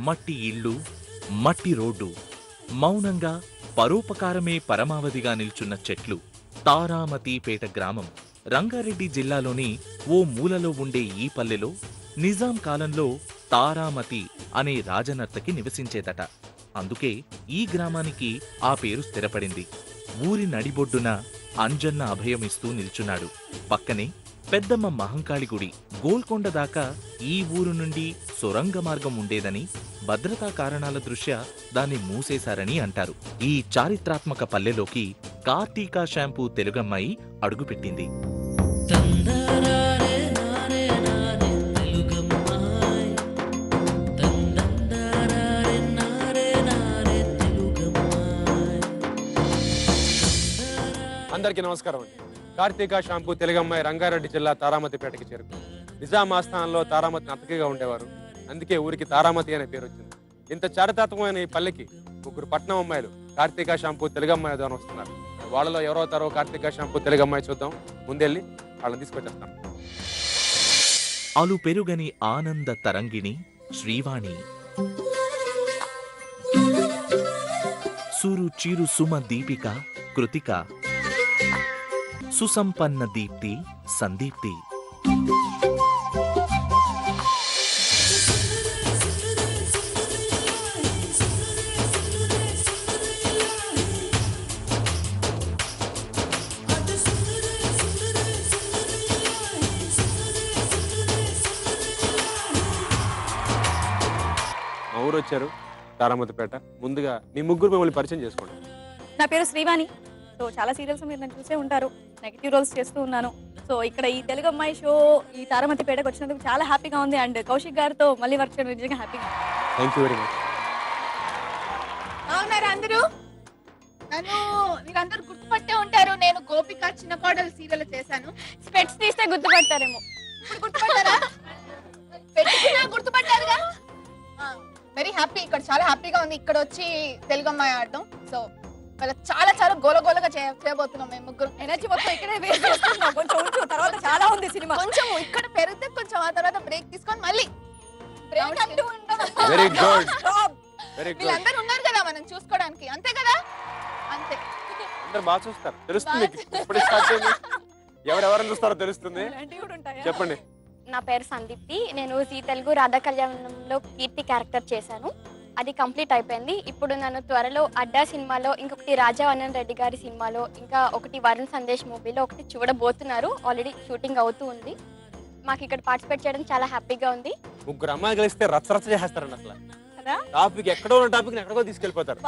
మట్టి ఇళ్ళు, మట్టి రోడ్డు, మౌనంగా పరోపకారమే పరమావధిగా నిల్చున్న చెట్లు. తారామతిపేట గ్రామం రంగారెడ్డి జిల్లాలోని ఓ మూలలో ఉండే ఈ పల్లెలో నిజాం కాలంలో తారామతి అనే రాజనర్తకి నివసించేదట. అందుకే ఈ గ్రామానికి ఆ పేరు స్థిరపడింది. ఊరి నడిబొడ్డున అంజన్న అభయమిస్తూ నిల్చున్నాడు. పక్కనే పెద్దమ్మ మహంకాళి గుడి. గోల్కొండ దాకా ఈ ఊరు నుండి సొరంగ మార్గం ఉండేదని, భద్రతా కారణాల దృష్ట్యా దాన్ని మూసేశారని అంటారు. ఈ చారిత్రాత్మక పల్లెలోకి కార్తీకా షాంపూ తెలుగమ్మాయి అడుగుపెట్టింది. అందరికీ నమస్కారం అండి. కార్తీకా షాంపూ తెలుగమ్మాయి రంగారెడ్డి జిల్లా తారామతిపేటకి చేరుకుంది. నిజాం ఆస్థానంలో తారామతి నర్తకిగా ఉండేవారు. అందుకే ఊరికి తారామతి అనే పేరు వచ్చింది. ఇంత చారిత్రాత్మకమైన ఈ పల్లెకి ముగ్గురు పట్నం అమ్మాయిలు కార్తీకా షాంపూ తెలుగమ్మాయి ద్వారా వస్తున్నారు. వాళ్ళలో ఎవరవుతారో కార్తీకా షాంపూ తెలుగమ్మాయి చూద్దాం. ముందెళ్ళి వాళ్ళని తీసుకొచ్చేస్తాం. అలు పెరుగని ఆనంద తరంగిణి శ్రీవాణి, సురు చిరు సుమ దీపిక కృతిక, సుసంపన్న దీప్తి సందీప్తి. మా ఊరు వచ్చారు తారామతిపేట. ముందుగా మీ ముగ్గురు మిమ్మల్ని పరిచయం చేసుకోండి. నా పేరు శ్రీవాణి. సో చాలా సీరియల్స్ మీరు నన్ను చూసే ఉంటారు. నెగిటివ్ రోల్స్ చేస్తూ ఉన్నాను. సో ఇక్కడ ఈ తెలుగు అమ్మాయి షో ఈ తారామతిపేటకు వచ్చినందుకు చాలా హ్యాపీగా ఉంది. అండ్ కౌశిక్ గారితో మళ్ళీ వర్క్ చేయడం నిజంగా హ్యాపీగా. Thank you very much. అవునారా అందరూ? నన్ను మీరందరూ గుర్తుపట్టే ఉంటారు. నేను గోపిక చిన్న కోడలు సీరియల్ చేశాను. స్పెట్స్ తీస్తే గుర్తుపడతారేమో. గుర్తుపట్టారా? పెట్టుకున్నా గుర్తుపట్టారుగా. Very happy. ఇక్కడ చాలా హ్యాపీగా ఉంది ఇక్కడ వచ్చి తెలుగు అమ్మాయి ఆడటం. సో చాలా చాలా గోలగోలగా చేయబోతున్నాం మేము ముగ్గురు. ఎనర్జీ మొత్తం ఇక్కడే వేస్ట్ చేస్తున్నాం. కొంచెం ఉంచు, తర్వాత చాలా ఉంది సినిమా. కొంచెం ఇక్కడ పెరిగితే కొంచెం ఆ తర్వాత బ్రేక్ తీసుకొని మళ్ళీ వెరీ గుడ్, వెరీ గుడ్. వీళ్ళందరూ ఉన్నారు కదా మనం చూసుకోవడానికి, అంతే కదా? అంతే. అందరు బాగా చూస్తారు, తెలుస్తుంది. ఇప్పుడు స్టార్ట్ చేయండి. ఎవరెవరిని చూస్తారో తెలుస్తుంది. చెప్పండి. నా పేరు సందీప్తి. నేను జీ తెలుగు రాధా కళ్యాణంలో కీర్తి క్యారెక్టర్ చేశాను. అది కంప్లీట్ అయిపోయింది. ఇప్పుడు నన్ను త్వరలో అడ్డా సినిమాలో, ఇంకొకటి రాజావన్నన్ రెడ్డి గారి సినిమాలో, ఇంకా ఒకటి వరుణ్ సందేశ్ మూవీలో ఒకటి చూడబోతున్నారు. ఆల్రెడీ షూటింగ్ అవుతూ ఉంది. మాకు ఇక్కడ పార్టిసిపేట్ చేయడం చాలా హ్యాపీగా ఉంది. ముగ్గురు అమ్మాయి కలిస్తే రచ్చరచ్చ చేస్తారండి. అసలు టాపిక్ ఎక్కడో ఉన్న టాపిక్ ఎక్కడికో తీసుకెళ్లిపోతారు.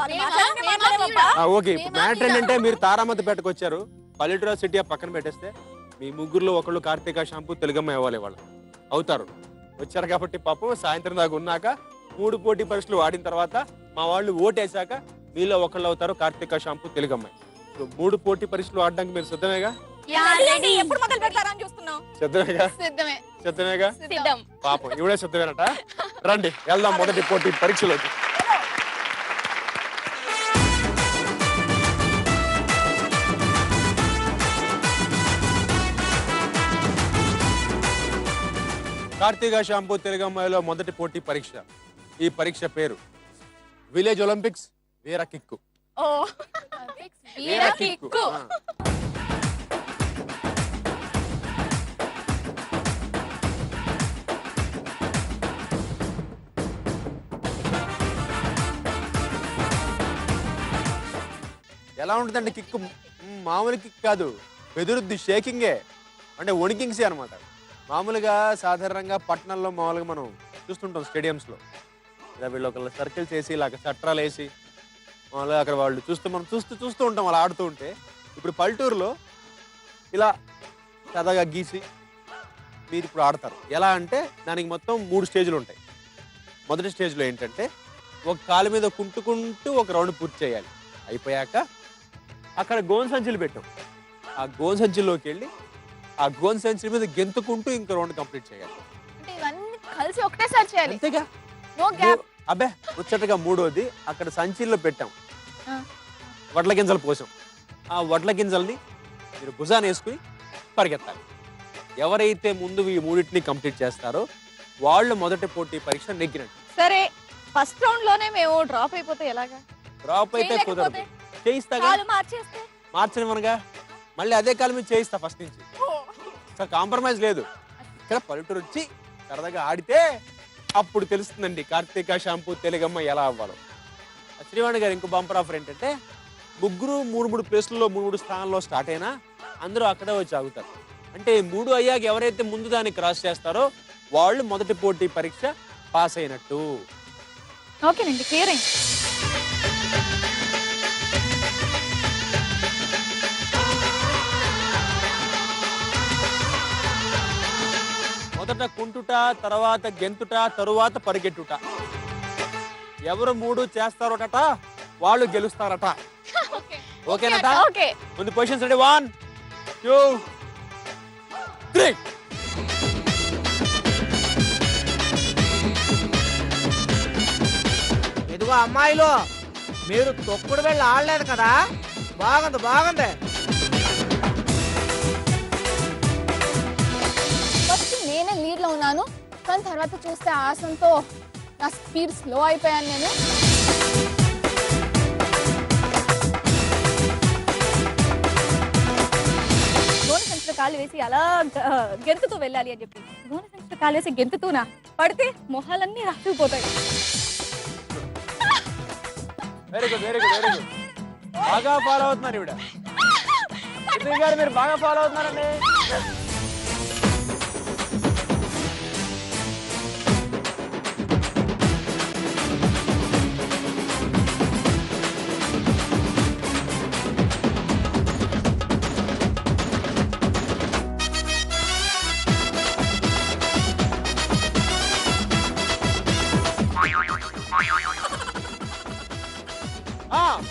ఓకే, మ్యాటర్ ఏంటంటే మీరు తారామతిపేటకు వచ్చారు. పల్లెటూరు సిటీ పక్కన పెట్టేస్తే మీ ముగ్గురులో ఒకళ్ళు కార్తీకా షాంపూ తెలుగమ్మాయి అవ్వాలి. వాళ్ళు అవుతారు. వచ్చారు కాబట్టి పాపం సాయంత్రం దాకా ఉన్నాక 3 పోటీ పరీక్షలు ఆడిన తర్వాత మా వాళ్ళు ఓటేశాక మీలో ఒకళ్ళు అవుతారు కార్తీకా షాంపూ తెలుగమ్మాయి. 3 పోటీ పరీక్షలు ఆడడానికి మీరు సిద్ధమేగా? సిద్ధమేగా? పాపం ఇవిడే సిద్ధమేనట. రండి వెళ్దాం మొదటి పోటీ పరీక్షలోకి. కార్తీకా షాంపూ తెలుగమ్మాయిలో మొదటి పోటీ పరీక్ష. ఈ పరీక్ష పేరు విలేజ్ ఒలింపిక్స్ వీర కిక్కు. ఎలా ఉంటుందండి కిక్కు? మామూలు కిక్ కాదు, బెదురుద్ది, షేకింగే, అంటే వణికింగ్సే అనమాట. మామూలుగా సాధారణంగా పట్టణంలో మామూలుగా మనం చూస్తుంటాం స్టేడియంస్లో, ఇలా వీళ్ళు ఒక సర్కిల్స్ వేసి ఇలాగ చట్రాలు వేసి మామూలుగా అక్కడ వాళ్ళు మనం చూస్తూ ఉంటాం అలా ఆడుతూ ఉంటే. ఇప్పుడు పల్లెటూరులో ఇలా సరదాగా గీసి మీరు ఇప్పుడు ఆడతారు. ఎలా అంటే దానికి మొత్తం 3 స్టేజ్లు ఉంటాయి. మొదటి స్టేజ్లో ఏంటంటే ఒక కాలు మీద కుంటుకుంటూ ఒక రౌండ్ పూర్తి చేయాలి. అయిపోయాక అక్కడ గోన్ సంచులు పెట్టాం. ఆ గోన్ సంచుల్లోకి వెళ్ళి ఆ గోన్ సంచుల మీద గెంతుకుంటూ ఇంకో రౌండ్ కంప్లీట్ చేయాలి. అంటే ఇవన్నీ కలిసి ఒకటేసారి చేయాలి. అంతేగా? No gap. అబ్బే ముచ్చటగా మూడోది అక్కడ సంచిల్లో పెట్టాం, వడ్ల గింజలు పోసాం. ఆ వడ్ల గింజల్ని మీరు భుజాన వేసుకుని పరిగెత్తాలి. ఎవరైతే ముందు ఈ 3టిని కంప్లీట్ చేస్తారో వాళ్ళు మొదటి పోటీ పరీక్ష నెగ్గినట్టు. సరే, ఫస్ట్ రౌండ్ లోనే మేము డ్రాప్ అయిపోతే ఎలాగా? డ్రాప్ అయితే కుదరదు. చేయిస్తాగా, కాలు మార్చేస్తే మార్చనివనగా మళ్ళీ అదే కాలు మీద చేయిస్తా ఫస్ట్ నుంచి. అసలు కాంప్రమైజ్ లేదు. ఇక్కడ పల్లెటూరు వచ్చి సరదాగా ఆడితే అప్పుడు తెలుస్తుందండి కార్తీక షాంపూ తెలుగమ్మ ఎలా అవ్వాలో. శ్రీవాణి గారు ఇంకో బంపర్ ఆఫర్ ఏంటంటే ముగ్గురు 3 ప్లేస్లలో 3 స్థానాల్లో స్టార్ట్ అయినా అందరూ అక్కడే వచ్చి ఆగుతారు. అంటే 3 అయ్యాక ఎవరైతే ముందు దాన్ని క్రాస్ చేస్తారో వాళ్ళు మొదటి పోటీ పరీక్ష పాస్ అయినట్టు. ఓకేనండి, క్లియర్ అయింది. మొదట కుంటుట, తర్వాత గెంతుట, తరువాత పరిగెట్టుట. ఎవరు 3 చేస్తారట వాళ్ళు గెలుస్తారట. ఓకేనట? ఓకే. ముందు పొజిషన్స్ రెడీ. 1 2 3. ఇదిగో అమ్మాయిలు, మీరు తొక్కుడు వెళ్ళి ఆడలేదు కదా, బాగుంది బాగుంది. ఫస్ట్ నేనే లీడ్ లో ఉన్నాను, కానీ తర్వాత చూస్తే ఆసంతో నా స్పీడ్ స్లో అయిపోయాను నేను. గోన సంచిలో కాలు వేసి అలా గెంతుతూ వెళ్ళాలి అని చెప్పి గోన సంచిలో కాలు వేసి గెంతుతూనా పడితే మొహాలన్నీ రాసుకుపోతాయి. Very good, very good, very good. బాగా ఫాలో అవుతున్నారు ఇవిడ. సిద్ధి గారు మీరు బాగా ఫాలో అవుతున్నారండి.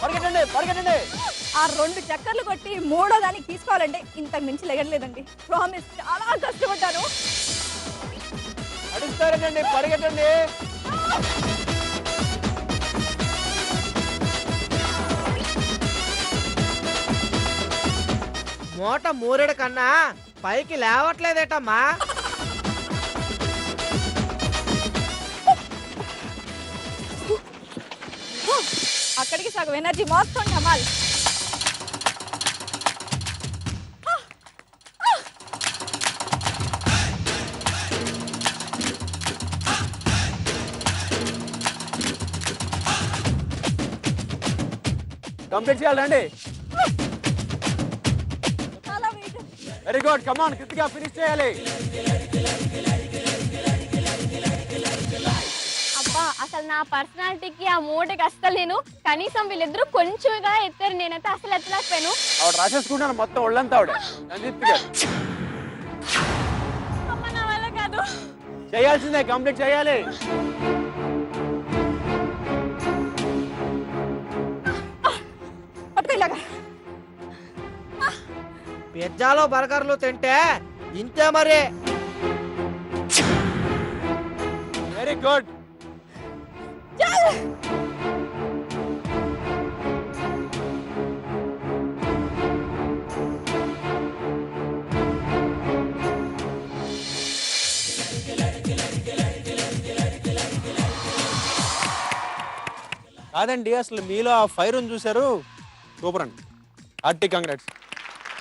పరిగెట్టండి, పరిగెట్టండి. ఆ 2 చక్కర్లు కొట్టి 3వ దానికి తీసుకోవాలంటే ఇంతకు మించి లెగట్లేదండి. ప్రామిస్, చాలా కష్టపడ్డాను. అడుగుతారండి, పరిగెట్టండి. మూట మూరెడు కన్నా పైకి లేవట్లేదేటమ్మా. అక్కడికి సగం ఎనర్జీ మొత్తం ఢమాల్. కంప్లీట్ చేయాలండి. చాలా వెయిట్. వెరీ గుడ్, కమాన్ కృతిగా ఫినిష్ చేయాలి. అబ్బా, అసలు నా పర్సనాలిటీకి ఆ మూటకి అస్సలు నేను కనీసం వీళ్ళిద్దరూ కొంచెంగా ఎత్తారు, నేనైతే అసలు ఎత్తలేకపోయాను. ఆవిడ రాసేసుకుంటాను మొత్తం ఒళ్ళంతా ఆవిడ. రంజిత్ గారు అమ్మ, నా వల్ల కాదు. చేయాల్సిందే, కంప్లీట్ చేయాలి. పట్టుకో ఇలాగా. పిజ్జాలో బర్గర్లు తింటే ఇంతే మరి. Very good. కాదండి, అసలు మీలో ఆ ఫైర్ చూశారు, సూపర్ అండి. Hearty congrats.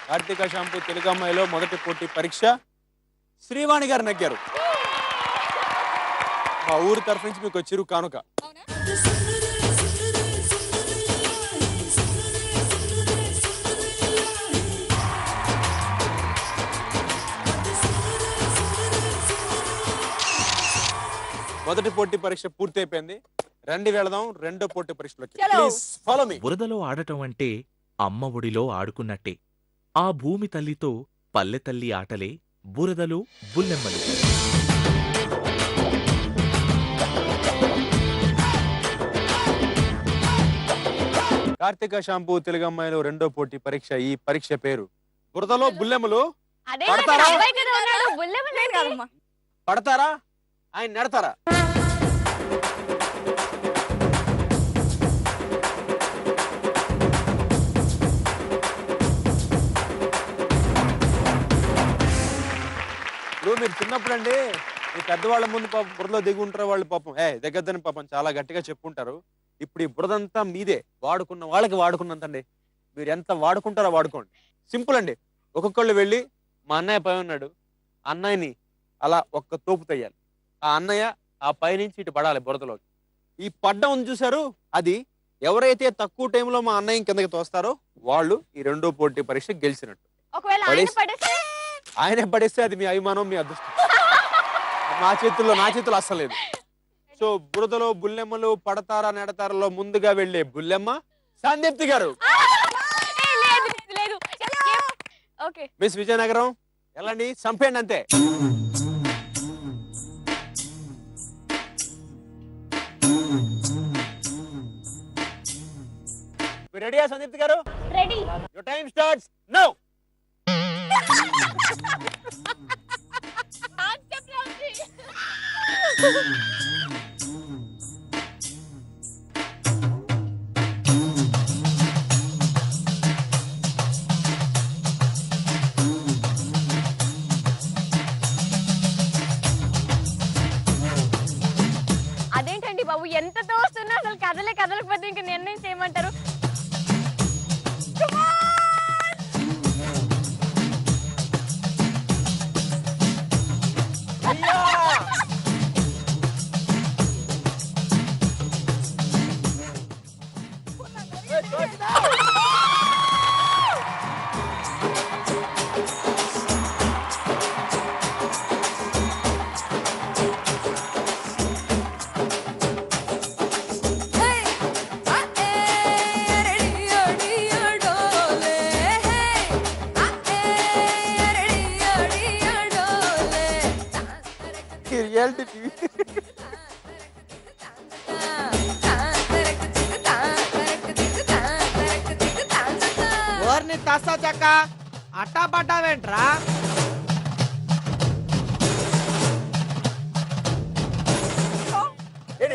Karthika shampoo Telugu అమ్మాయిలో మొదటి పోటీ పరీక్ష శ్రీవాణి గారు నెగ్గారు. మా ఊరి తరఫు నుంచి మీకు చిరు కానుక. మొదటి పోటీ పరీక్ష పూర్తి అయిపోయింది. రండి వెళదాం రెండో పోటీ పరీక్షలోకి. Please follow me. బురదలో ఆడటం అంటే అమ్మ ఒడిలో ఆడుకున్నట్టే. ఆ భూమి తల్లితో పల్లె తల్లి ఆటలే బురదలో బుల్లెమ్మలు. కార్తీక షాంపూ తెలుగు అమ్మాయిలో రెండో పోటీ పరీక్ష. ఈ పరీక్ష పేరు బురదలో బుల్లెమ్మలు. అదే పడతారా? అబ్బాయి కదా ఉన్నాడు, బుల్లెమ్మలు ఏంటి? కాదమ్మా. పడతారా ఆయన నెడతారా? ఇప్పుడు మీరు చిన్నప్పుడు అండి ఈ పెద్దవాళ్ళ ముందు పాపం బురదలో దిగి ఉంటారు వాళ్ళు పాపం దగ్గరదని పాపం చాలా గట్టిగా చెప్పుకుంటారు. ఇప్పుడు ఈ బురదంతా మీదే, వాడుకున్న వాళ్ళకి వాడుకున్నంతండి. మీరు ఎంత వాడుకుంటారో వాడుకోండి. సింపుల్ అండి. ఒక్కొక్కళ్ళు వెళ్ళి మా అన్నయ్య పై ఉన్నాడు, అన్నయ్యని అలా ఒక్క తోపు తయ్యాలి. ఆ అన్నయ్య ఆ పైనుంచి ఇటు పడాలి బురదలోకి. ఈ పడ్డం ఉంది చూసారు, అది ఎవరైతే తక్కువ టైంలో మా అన్నయ్య కిందకి తోస్తారో వాళ్ళు ఈ రెండో పోటీ పరీక్ష గెలిచినట్టు. ఒకవేళ ఆయన పడేస్తే ఆయనే పడేస్తే అది మీ అభిమానం, మీ అదృష్టం. నా చేతుల్లో అస్సలు లేదు. సో బురదలో బుల్లెమ్మలు పడతారా నెడతారలో ముందుగా వెళ్ళే బుల్లెమ్మ సందీప్తి గారు. మిస్ విజయనగరం వెళ్ళండి, చంపేయండి అంతే. రెడీయా సందీప్తి గారు? Ready. Your time starts now. అదేంటండి బాబు, ఎంత తోస్తున్నా అసలు కదలకపోతే ఇంకా నిర్ణయం చేయమంటారు? ఓర్ని తస్తా చెక్క అట్టా పడ్డావేంట్రా?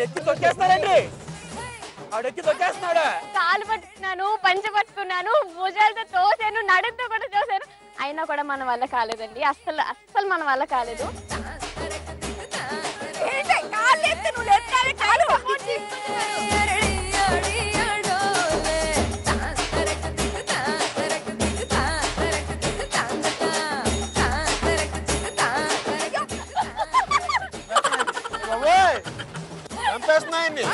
ఎక్కి తొక్కేస్తున్నారండి, ఆవిడెక్కి తొక్కేస్తున్నాడు. కాలు పట్టుకున్నాను, పంచ పట్టుకున్నాను, భుజాలతో తోసాను, నడుంతో కూడా తోసాను, అయినా కూడా మన వల్ల కాలేదండి. అస్సలు మన వల్ల కాలేదు. చంపేస్తున్నాయండి.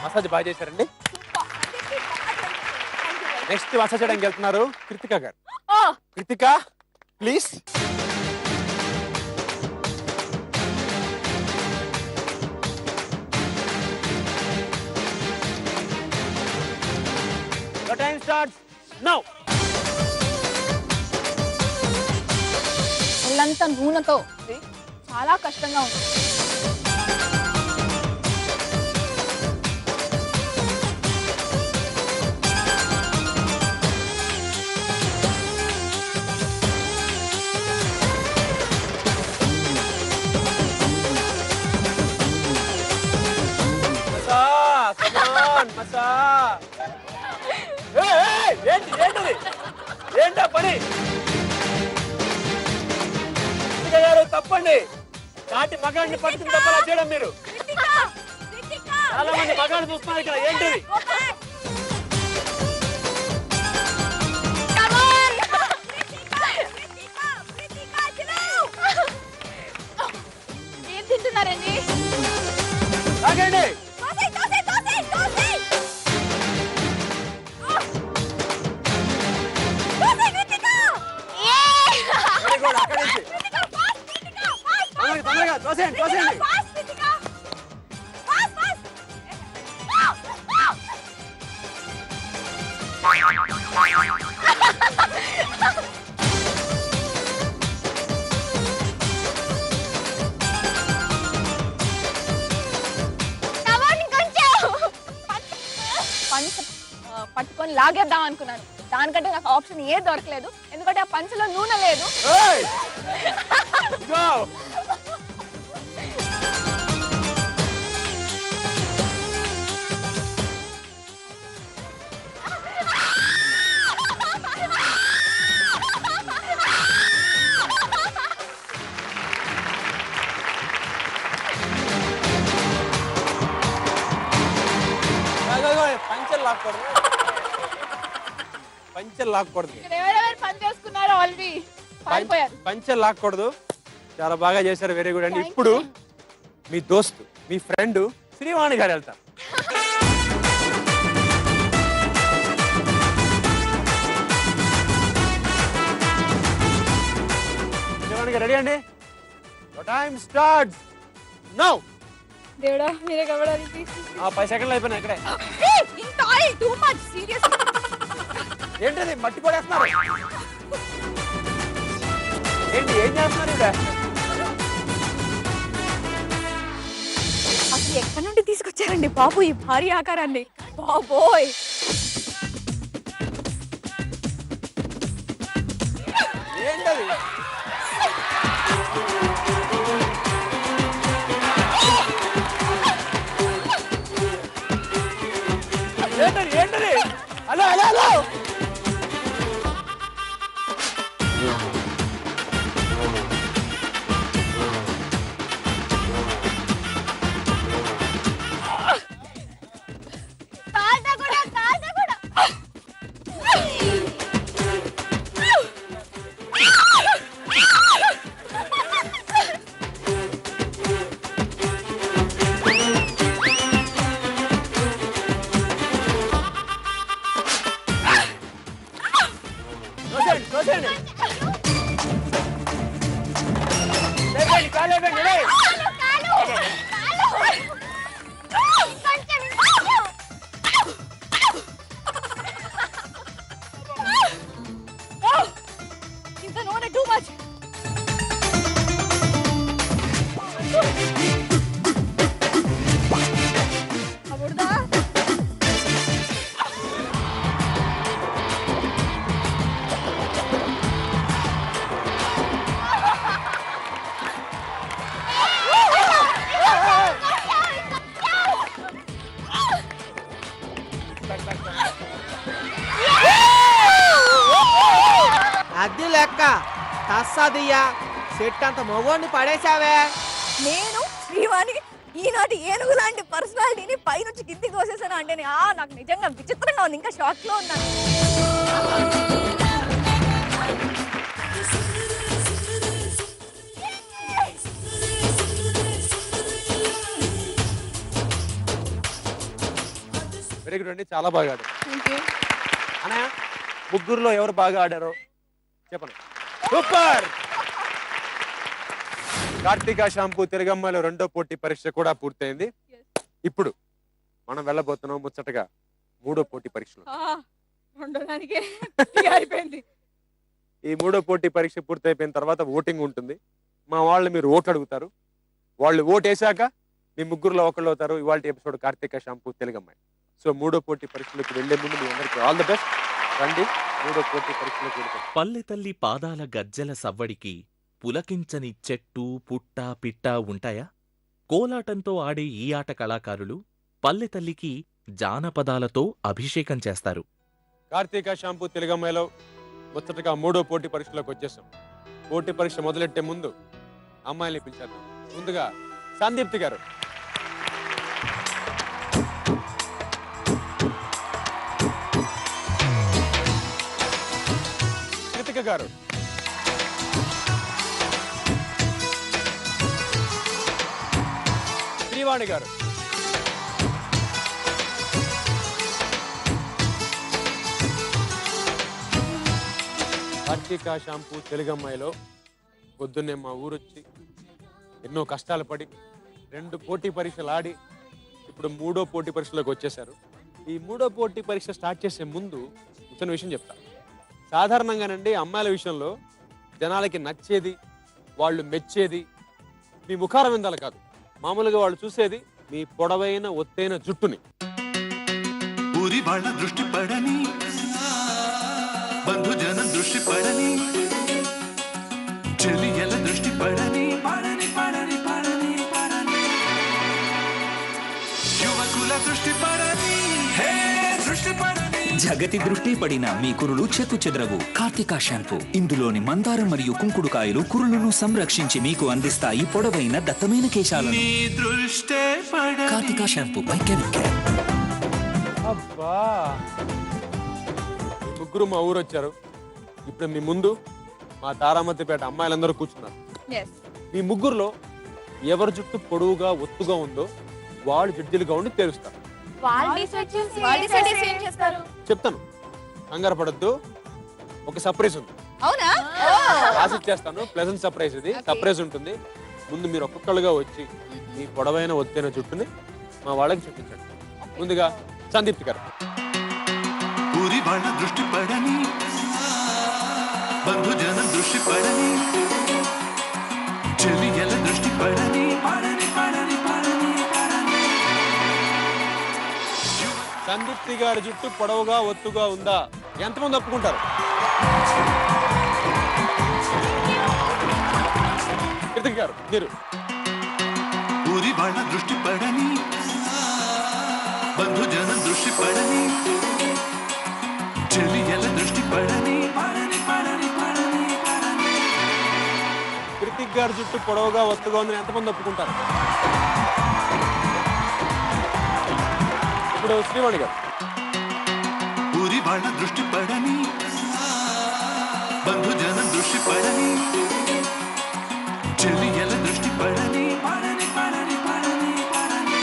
మసాజ్ బాగా చేశారండి. నెక్స్ట్ మసాజ్ చేయడానికి వెళ్తున్నారు కృతిక గారు. Krittika please. Your time starts now. ఒళ్ళంతా నూనెతో చాలా కష్టంగా ఉంది. ఏంటా పని? తప్పండి, నాటి మగాడిని పట్టుకుని తప్పలా చేయడం మీరు. చాలా మంది మగాళ్ళు చూస్తున్నారు ఇక్కడ. ఏంటిది? ఏం తింటున్నారండి? ఆగండి. పట్టుకొని లాగేద్దాం అనుకున్నాను. దానికంటే నాకు ఆప్షన్ ఏ దొరకలేదు, ఎందుకంటే ఆ పంచలో నూనె లేదు. ఏయ్! ఇదిగో! పంచర్ లాక్కూడదు, పంచర్ లాక్కూడదు, ఇక్కడ ఎవరెవరు పని చేసుకున్నారో ఆల్రెడీ పారిపోయారు. పంచర్ లాక్కూడదు. చాలా బాగా చేశారు, వెరీ గుడ్ అండి. ఇప్పుడు మీ దోస్తు, మీ ఫ్రెండ్ శ్రీవాణి గారు వెళ్తారు. శ్రీవాణి గారు రెడీ అండి? Time starts now. దేవుడా మీరే కవడానికి 10 సెకండ్లు అయిపోయినాయి ఇక్కడే. ఇంత ఆయిల్ టూ మచ్ సీరియస్. ఏంటది మట్టి కొడేస్తున్నారు? ఏంటి ఏం చేస్తున్నారు ఇక్కడ? అసలు ఎక్కడి నుండి తీసుకొచ్చారండి బాబు ఈ భారీ ఆకారాన్ని? బాబోయ్ ఏంటది? ఏంటది ఏంటది? హలో హలో హలో ఇంత నూనె టూ మచ్. అబుడదా అది లెక్క తస్సదియ్యా సెట్ అంత మగోడిని పడేశావే. నేను శ్రీవాణి ఈనాటి ఏనుగు లాంటి పర్సనాలిటీని పైనుంచి కిందికి కోసేసాను అంటే నాకు నిజంగా విచిత్రంగా ఉంది. ఇంకా షాక్ లో ఉన్నాను. వెరీ గుడ్ అండి, చాలా బాగా ఆడారు. అన్నయ్య ముగ్గురులో ఎవరు బాగా ఆడారో చెప్పండి. సూపర్. కార్తీక షాంపూ తెలుగమ్మాయిలో రెండో పోటీ పరీక్ష కూడా పూర్తయింది. ఇప్పుడు మనం వెళ్ళబోతున్నాం ముచ్చటగా మూడో పోటీ పరీక్షలు. అయిపోయింది. ఈ మూడో పోటీ పరీక్ష పూర్తయిపోయిన తర్వాత ఓటింగ్ ఉంటుంది. మా వాళ్ళు మీరు ఓట్లు అడుగుతారు, వాళ్ళు ఓటు వేసాక మీ ముగ్గురులో ఒకళ్ళు అవుతారు. ఇవాళ ఎపిసోడ్ కార్తీక షాంపూ తెలుగమ్మాయి. సో మూడో పోటీ పరీక్షలకు వెళ్లే ముందు మీ అందరికీ ఆల్ ది బెస్ట్. రండి మూడో పోటీ పరీక్షలకు వెళ్తాం. పల్లె తల్లి పాదాల గజ్జెల సవ్వడికి పులకించని చెట్టు పుట్ట పిట్ట ఉంటాయా? కోలాటంతో ఆడే ఈ ఆట కళాకారులు పల్లె తల్లికి జానపదాలతో అభిషేకం చేస్తారు. కార్తీక షాంపూ తెలుగమ్మాయిలో ముచ్చటగా మూడో పోటీ పరీక్షలోకి వచ్చేసాం. పోటీ పరీక్ష మొదలెట్టే ముందు అమ్మాయిని పిలిచేద్దాం. ముందుగా సందీప్తి గారు, కృతిక గారు, శ్రీవాణి గారు, కార్తీక షాంపూ తెలుగమ్మాయిలో పొద్దున్నే మా ఊరొచ్చి ఎన్నో కష్టాలు పడి 2 పోటీ పరీక్షలు ఆడి ఇప్పుడు 3వ పోటీ పరీక్షలోకి వచ్చేశారు. ఈ మూడో పోటీ పరీక్ష స్టార్ట్ చేసే ముందు చిన్న విషయం చెప్తా. సాధారణంగానండి అమ్మాయిల విషయంలో జనాలకి నచ్చేది, వాళ్ళు మెచ్చేది మీ ముఖార విందాలు కాదు. మామూలుగా వాళ్ళు చూసేది మీ పొడవైన ఒత్తైన జుట్టుని. ఊరి వాళ్ళ దృష్టి పడని, బంధుజనం దృష్టి పడని, చెలియల దృష్టి పడని, పడని పడని పడని పడని, యువకుల దృష్టి పడని, హే దృష్టి పడని. జగతి దృష్టి పడిన మీ కురులు చెక్కు చెదరవు. కార్తికా షాంపూ ఇందులోని మందారం మరియు కుంకుడుకాయలు కురులను సంరక్షించి మీకు అందిస్తాయి పొడవైన దట్టమైన కేశాలను. నీ దృష్టే పడని. Karthika shampoo by chemical care. అబ్బా, ముగ్గురు మా ఊరు వచ్చారు. ఇప్పుడు మీ ముందు మా తారామతిపేట అమ్మాయిలందరూ కూర్చున్నారు. మీ ముగ్గురులో ఎవరి జుట్టు పొడవుగా ఒత్తుగా ఉందో వాళ్ళు జడ్జిలుగా ఉండి తెలుస్తారు. చెప్తాను, కంగారు పడద్దు. ఒక సర్ప్రైజ్ ఉంది. అవునా? రాసిచ్చేస్తాను. ప్లెజెంట్ సర్ప్రైజ్ ఇది. సర్ప్రైజ్ ఉంటుంది. ముందు మీరు ఒక్కొక్కరుగా వచ్చి మీ పొడవైన ఒత్తైన జుట్టుని మా వాళ్ళకి చూపించండి. ముందుగా సందీప్తి గారు. ఊరి వాళ్ళ దృష్టి పడని, బంధుజనం దృష్టి పడని, చెలియల దృష్టి పడని, పడని పడని పడని పడని. సందీప్తి గారి జుట్టు పొడవుగా ఒత్తుగా ఉందా? ఎంతమంది ఒప్పుకుంటారు? కృతిక్ గారు మీరు. ఊరి వాళ్ళ దృష్టి పడని, బంధుజనం దృష్టి పడని, చెలియల దృష్టి పడని, పడని పడని పడని పడని. కృతిక్ గారి జుట్టు పొడవుగా ఒత్తుగా ఉందని ఎంతమంది ఒప్పుకుంటారు? ఇప్పుడు శ్రీవాణి గారు. ఊరి వాళ్ళ దృష్టి పడని, బంధుజనం దృష్టి పడని, చెలియల దృష్టి పడని, పడని పడని పడని పడని.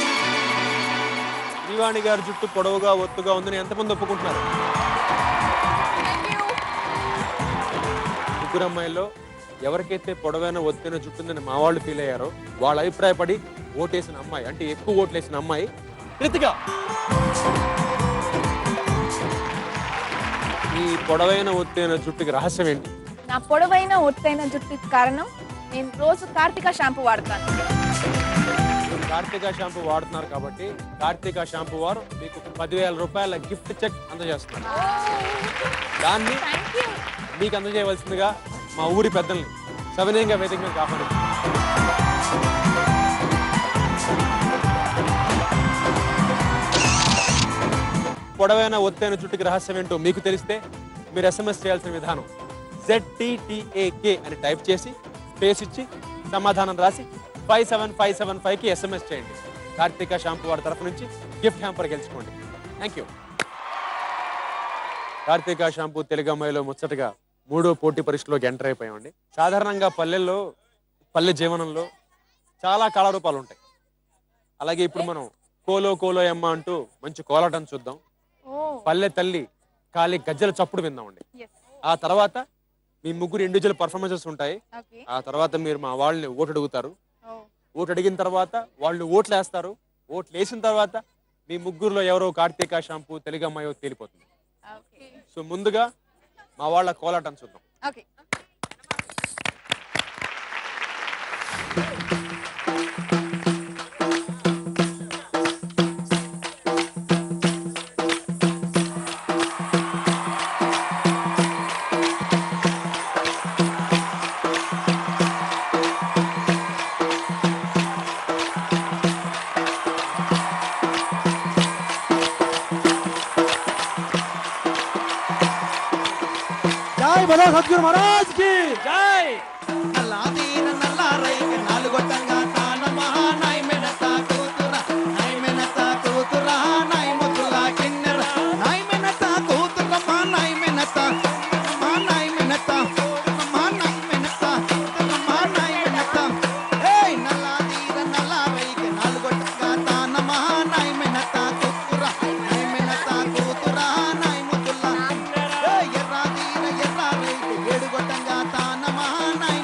శ్రీవాణి గారి జుట్టు పొడవుగా ఒత్తుగా ఉందని ఎంతమంది ఒప్పుకుంటున్నారు? ముగ్గురు అమ్మాయిల్లో ఎవరికైతే పొడవైన ఒత్తైన జుట్టుందని మా వాళ్ళు ఫీల్ అయ్యారో వాళ్ళ అభిప్రాయపడి ఓటేసిన అమ్మాయి, అంటే ఎక్కువ ఓట్లేసిన అమ్మాయి కృతిక. ఈ పొడవైన ఒత్తైన జుట్టుకి రహస్యం ఏంటి? నా పొడవైన ఒత్తైన జుట్టుకి కారణం నేను రోజు కార్తికా షాంపూ వాడతాను. మీరు కార్తికా షాంపూ వాడుతున్నారు కాబట్టి కార్తికా షాంపూ వారు మీకు 10,000 రూపాయల గిఫ్ట్ చెక్ అందజేస్తున్నారు. దాన్ని మీకు అందజేయవలసిందిగా మా ఊరి పెద్దల్ని సవినయంగా వేదిక మీద ఆహ్వానించారు. పొడవైన ఒత్తైన జుట్టుకి రహస్యం ఏంటో మీకు తెలిస్తే మీరు SMS చేయాల్సిన విధానం ZTTAK అని టైప్ చేసి స్పేస్ ఇచ్చి సమాధానం రాసి 57575కి SMS చేయండి. కార్తికా షాంపూ వారి తరఫు నుంచి గిఫ్ట్ హ్యాంపర్ గెలుచుకోండి. Thank you. Karthika shampoo Telugu అమ్మాయిలో ముచ్చటగా మూడో పోటీ పరీక్షలోకి ఎంటర్ అయిపోయామండి. సాధారణంగా పల్లెల్లో, పల్లె జీవనంలో చాలా కళారూపాలు ఉంటాయి. అలాగే ఇప్పుడు మనం కోలో కోలో అమ్మ అంటూ మంచి కోలాటం చూద్దాం. పల్లె తల్లి ఖాళీ గజ్జల చప్పుడు విందామండి. ఆ తర్వాత మీ ముగ్గురు ఇండివిజువల్ పర్ఫార్మెన్సెస్ ఉంటాయి. ఆ తర్వాత మీరు మా వాళ్ళని ఓటు అడుగుతారు. ఓటు అడిగిన తర్వాత వాళ్ళు ఓట్లు వేస్తారు. ఓట్లు వేసిన తర్వాత మీ ముగ్గురులో ఎవరో కార్తీకా షాంపూ తెలుగు అమ్మాయో తేలిపోతుంది. సో ముందుగా మా వాళ్ళ కోలాటం చూద్దాం. జై బలో సద్గురు మహారాజ్ కి జై. ఎర్రా తీర ఎర్రా రైతు ఏడుగొట్టంగా తానమా నాయ్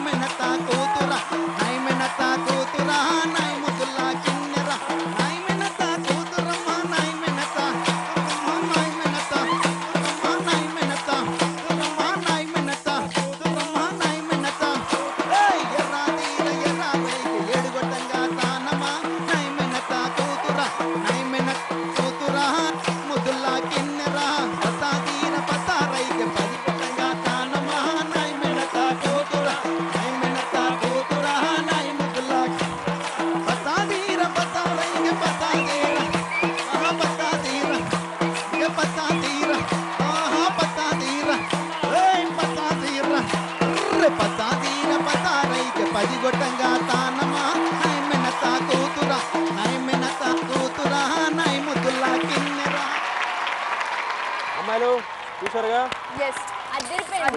చూసారుగా.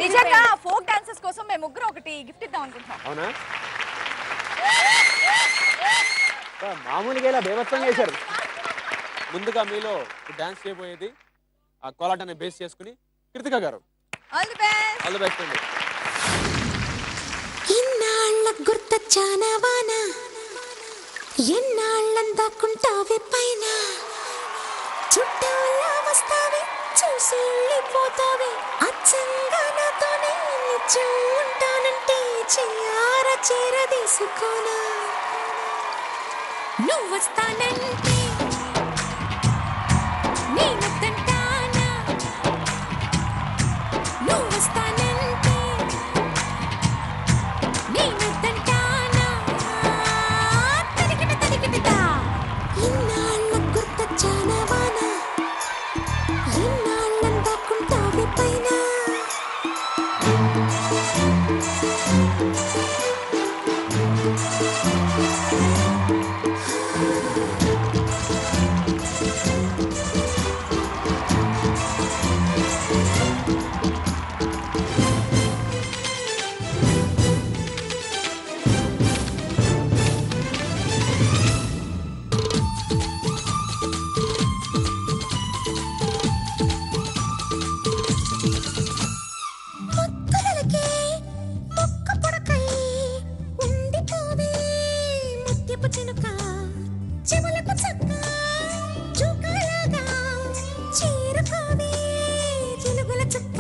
నిజంగా ఫోక్ డాన్సర్స్ కోసం మేము ముగ్గురు ఒకటి గిఫ్ట్ ఇద్దాం అనుకుంటున్నాం. అవునా? మామూలుగా ఇలా బేభత్సంగా చేశారు. ముందుగా మీలో డాన్స్ చేయబోయేది ఆ కోలాటాన్ని బేస్ చేసుకుని కృతిక గారు. All the best. All the best అండి. ఇన్నాళ్ళ గుర్తొచ్చానవాన ఎన్నాళ్ళందాకుంటావే పైన చుట్టాలా వస్తావే చూసి వెళ్ళిపోతావే అచ్చంగా నాతోనే నిత్యం ఉంటానంటే చెయ్యార చేరదీసుకోనా నువ్వు వస్తానంటే నేనొద్దంటానా నువ్వు వస్తానంటే నేనొద్దంటానా తరిగిన తరిగినదా ఇన్నాళ్ళ గుర్తొచ్చానవాన ఎన్నాళ్ళందాకుంటావే పైన ముక్కలకే మొక్క పొడకై ఉండిపోవే ముత్యపు చినుక చెవులకు చక్క చుక్కలాగా చేరుకోవే చిలుగుల చుక్క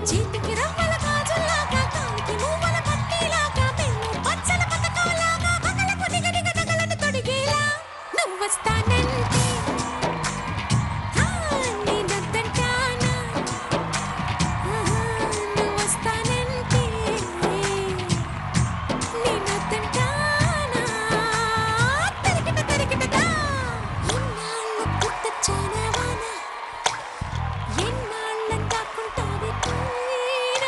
చేతికి రవ్వల గాజుల్లాగా కాలికి మూవల పట్టీలాగా పెన్ను పచ్చల పథకాలాగా పగలకు దిగడిగ తగలను తొడిగేలా నువ్వు వస్తానంటే నేనొద్దంటానా నువ్వు వస్తానంటే నేనొద్దంటానా తరిగిన తరిగినదా ఇన్నాళ్ళ గుర్తొచ్చానవాన ఎన్నాళ్ళందాకుంటావే పైన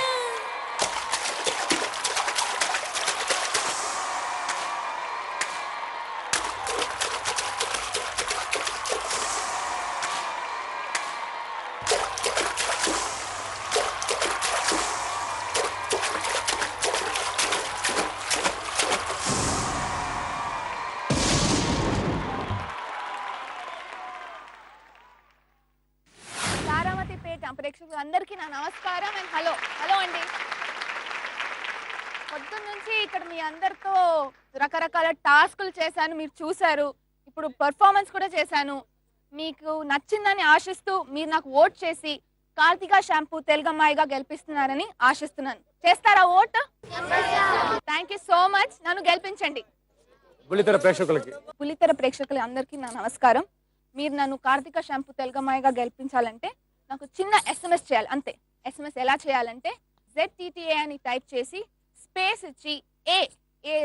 తారామతిపేట ప్రేక్షకులందరికీ నా నమస్కారం అండ్ హలో హలో అండి. పొద్దున్న నుంచి ఇక్కడ మీ అందరితో రకరకాల టాస్కులు చేశాను, మీరు చూశారు. ఇప్పుడు పర్ఫార్మెన్స్ కూడా చేశాను. మీకు నచ్చిందని ఆశిస్తూ మీరు నాకు ఓట్ చేసి కార్తికా షాంపూ తెలుగమ్మాయిగా గెలిపిస్తున్నారని ఆశిస్తున్నాను. చేస్తారా vote? Thank you so much. నన్ను గెలిపించండి. బుల్లితెర ప్రేక్షకులకి పులితెర ప్రేక్షకులు అందరికీ నా నమస్కారం. మీరు నన్ను కార్తికా షాంపూ తెలుగమ్మాయిగా గెలిపించాలంటే నాకు చిన్న SMS చేయాలి అంతే. SMS ఎలా చేయాలంటే ZTTA అని టైప్ చేసి స్పేస్ ఇచ్చి A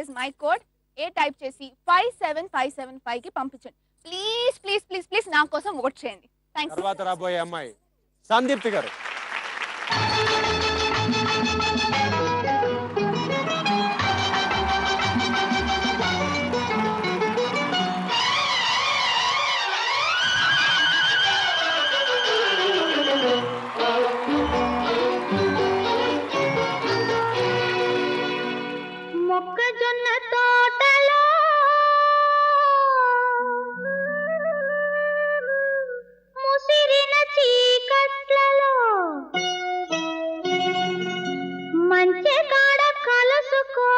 is my code A type చేసి 57575కి పంపించండి. ప్లీజ్ ప్లీజ్ ప్లీజ్ ప్లీజ్ నా కోసం ఓట్ చేయండి. థ్యాంక్స్. తర్వాత రాబోయే అమ్మాయి సందీప్తి గారు. మొక్కజొన్న తోటలో ముసిరిన చీకట్లలో మంచి కాడ కలుసుకో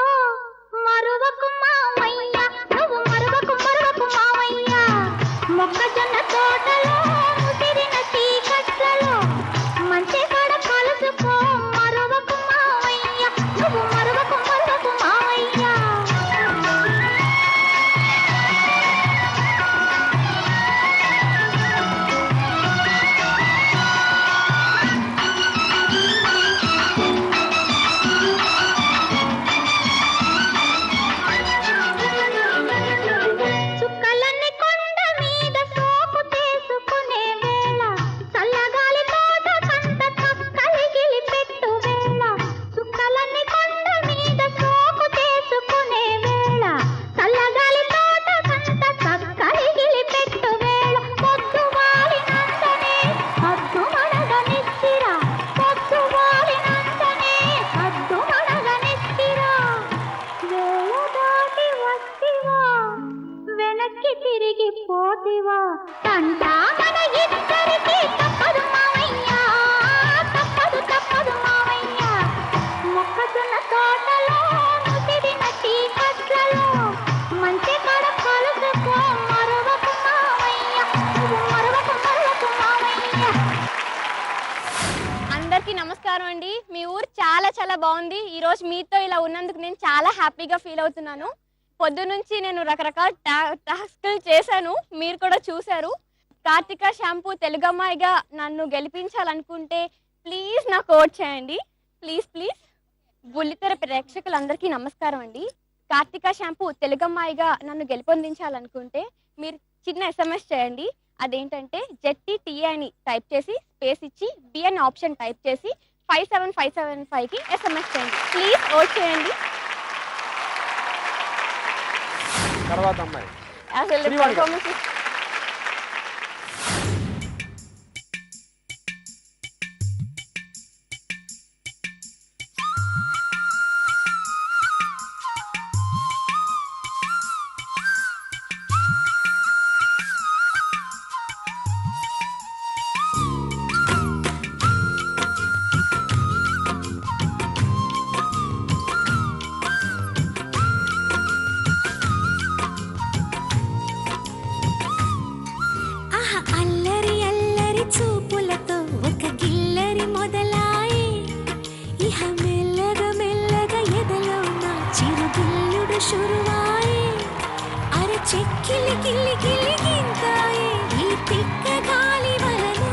మరువకు మావయ్య నువ్వు మరువకు మరువకు మావయ్య మొక్కజొన్న తోటలో ముసిరిన చీకట్లలో మంచి కాడ కలుసుకో మరువకు మావయ్య నువ్వు మరువకు మరువకు మావయ్య చుక్కలన్నీ కొండ మీద సోకు వెనక్కి తిరిగి పోతివా తంటా మన ఇద్దరికి తప్పదు మావయ్య తప్పదు తప్పదు మావయ్య మొక్కజొన్న తోటలో ముసిరిన చీకట్లలో మంచి కాడ కలుసుకో మరవకు మావయ్య నువ్వు మరవకు మరవకు మావయ్య. అందరికీ నమస్కారం అండి. మీ ఊరు చాలా చాలా బాగుంది. ఈ రోజు మీతో ఇలా ఉన్నందుకు నేను చాలా హ్యాపీగా ఫీల్ అవుతున్నాను. పొద్దునుంచి నేను రకరకాల టాస్కులు చేశాను, మీరు కూడా చూశారు. కార్తిక షాంపూ తెలుగమ్మాయిగా నన్ను గెలిపించాలనుకుంటే ప్లీజ్ నాకు ఓట్ చేయండి, ప్లీజ్ ప్లీజ్. బుల్లితెర ప్రేక్షకులందరికీ నమస్కారం అండి. కార్తిక షాంపూ తెలుగమ్మాయిగా నన్ను గెలుపొందించాలనుకుంటే మీరు చిన్న SMS చేయండి. అదేంటంటే ZTTA అని టైప్ చేసి స్పేస్ ఇచ్చి BN ఆప్షన్ టైప్ చేసి 57575కి SMS చేయండి. ప్లీజ్ ఓట్ చేయండి. తర్వాత అమ్మాయి అసలు శ్రీవాణి గారు. performance అల్లరి అల్లరి చూపులతో ఒక గిల్లరి మొదలాయి ఇహ మెల్లగా మెల్లగా ఎదలో నా చిరుగిల్లుడు షురువాయి అరే చెక్కిలి గిల్లి గిల్లి గింతాయి ఈ తిక్క గాలి వలన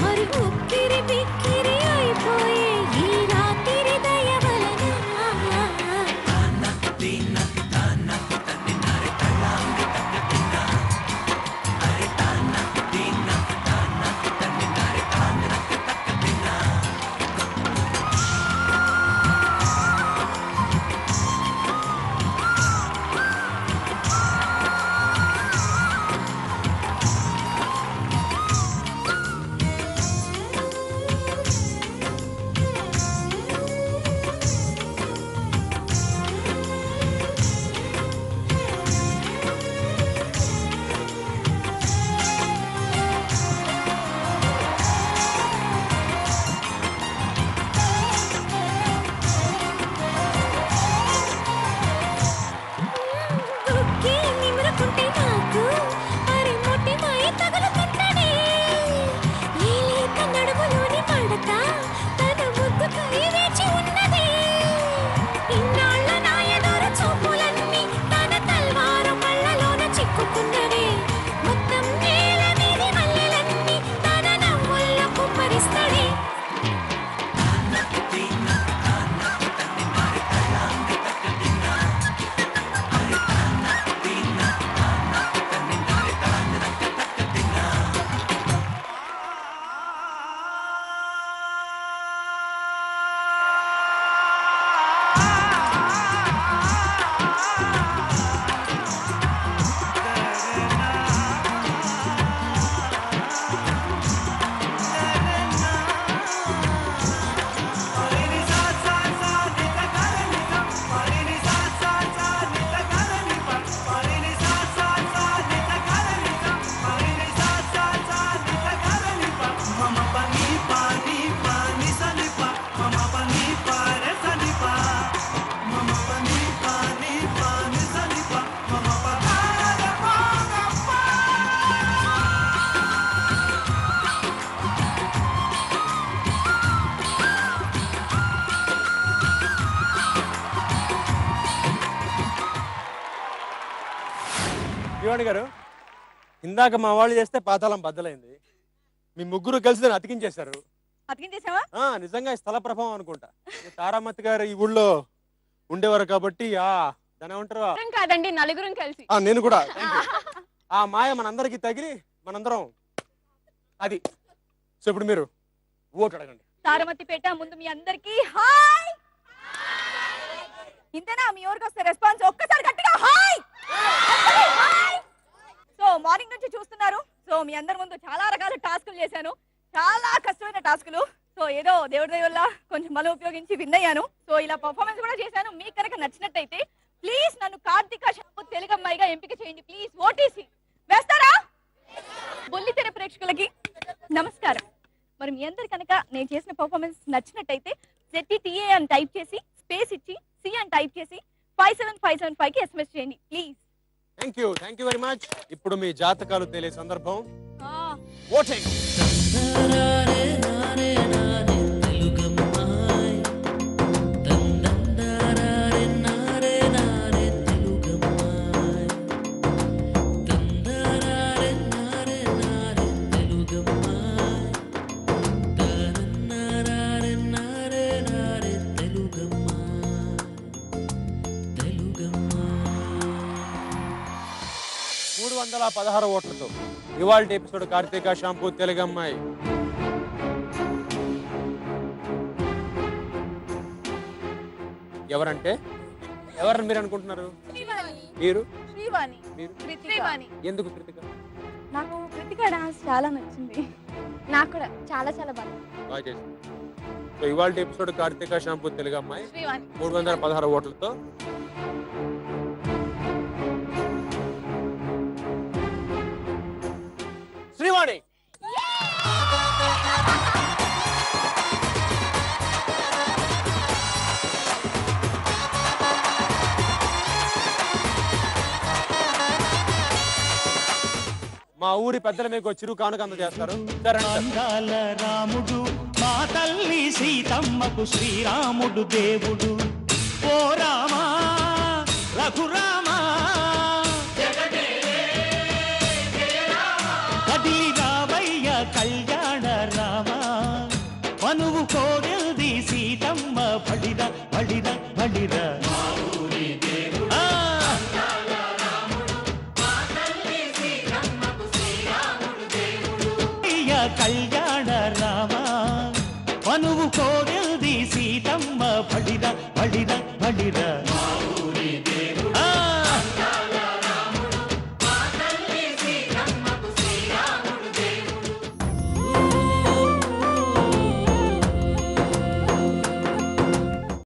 మరి ఉక్కిరి బిక్కిరి అయిపోయే ఈ రాత్రి దయ వలన. ఉక్కి నిమురుకుంటే నాకు అరే మొట్టి మై తగులుకుంటాడే లేలేత నడుములోని మడత తన ముద్దుకై వేచి ఉన్నది ఇన్నాళ్ళ నా ఎదురు చూపులన్నీ తన తల్వారు కళ్ళలోన చిక్కుకున్నవే మొత్తం నేల మీది మల్లెలన్నీ తన నవ్వుల్లో కుమ్మరిస్తాడే. శ్రీవాణి గారు, ఇందాక మా వాళ్ళు చేస్తే పాతాళం బద్దలైంది, మీ ముగ్గురు కలిసి దాన్ని అతికించేశారు. అతికించేసావా? నిజంగా ఈ స్థల ప్రభావం అనుకుంటా. ఈ తారామతి గారు ఈ ఊళ్ళో ఉండేవారు కాబట్టి దాని ఏమంటారు, కాదండి, నలుగురం కలిసి. నేను కూడా ఆ మాయ మనందరికి తగిలి మనందరం అది. సో ఇప్పుడు మీరు ఓటు అడగండి. తారమతిపేట ముందు మీ అందరికి హాయ్. ఇంతేనా? మీ ఊరికి వస్తే రెస్పాన్స్ ఒక్కసారి గట్టిగా హాయ్. సో మార్నింగ్ నుంచి చూస్తున్నారు. సో మీ అందరి ముందు చాలా రకాల టాస్కులు చేశాను, చాలా కష్టమైన టాస్కులు. సో ఏదో దేవుడి దయ వల్ల కొంచెం బలం ఉపయోగించి విన్ అయ్యాను. సో ఇలా పర్ఫార్మెన్స్ కూడా చేశాను. మీకు కనుక నచ్చినట్టయితే ప్లీజ్ నన్ను కార్తీక షాంపూ తెలుగమ్మాయిగా ఎంపిక చేయండి ప్లీజ్. ఓటీసీ వేస్తారా? బుల్లితెర ప్రేక్షకులకి నమస్కారం. మరి మీ అందరు కనుక నేను చేసిన పర్ఫార్మెన్స్ నచ్చినట్టయితే ZTTA అని టైప్ చేసి స్పేస్ ఇచ్చి సి అని టైప్ చేసి 57575 కి SMS చేయండి please. Thank you very much. ఇప్పుడు మీ జాతకాలు తెలియ సందర్భం. ఓటింగ్. ఓట్లతో ఇవాల్టి ఎపిసోడ్ కార్తీక షాంపూ తెలుగమ్మాయి ఎవరంటే ఎవరని మీరు అనుకుంటున్నారు? మీరు ఎందుకు కృతిక? నాకు కృతిక డాన్స్ చాలా నచ్చింది. నాకు కూడా చాలా చాలా బాగా చేసింది. సో ఇవాల్టి ఎపిసోడ్ కార్తీక షాంపూ తెలుగమ్మాయి 316 ఓట్లతో శ్రీవాణి. మా ఊరి పెద్దలు మీకు చిరు కానుక అందజేస్తారు. అందాల రాముడు మా తల్లి సీతమ్మకు శ్రీరాముడు దేవుడు. ఓ రామా రఘురామా కదిలి రావయ్య కళ్యాణ రామా. మనువు కోరింది సీతమ్మ బడిర బడిర బడిర. కళ్యాణ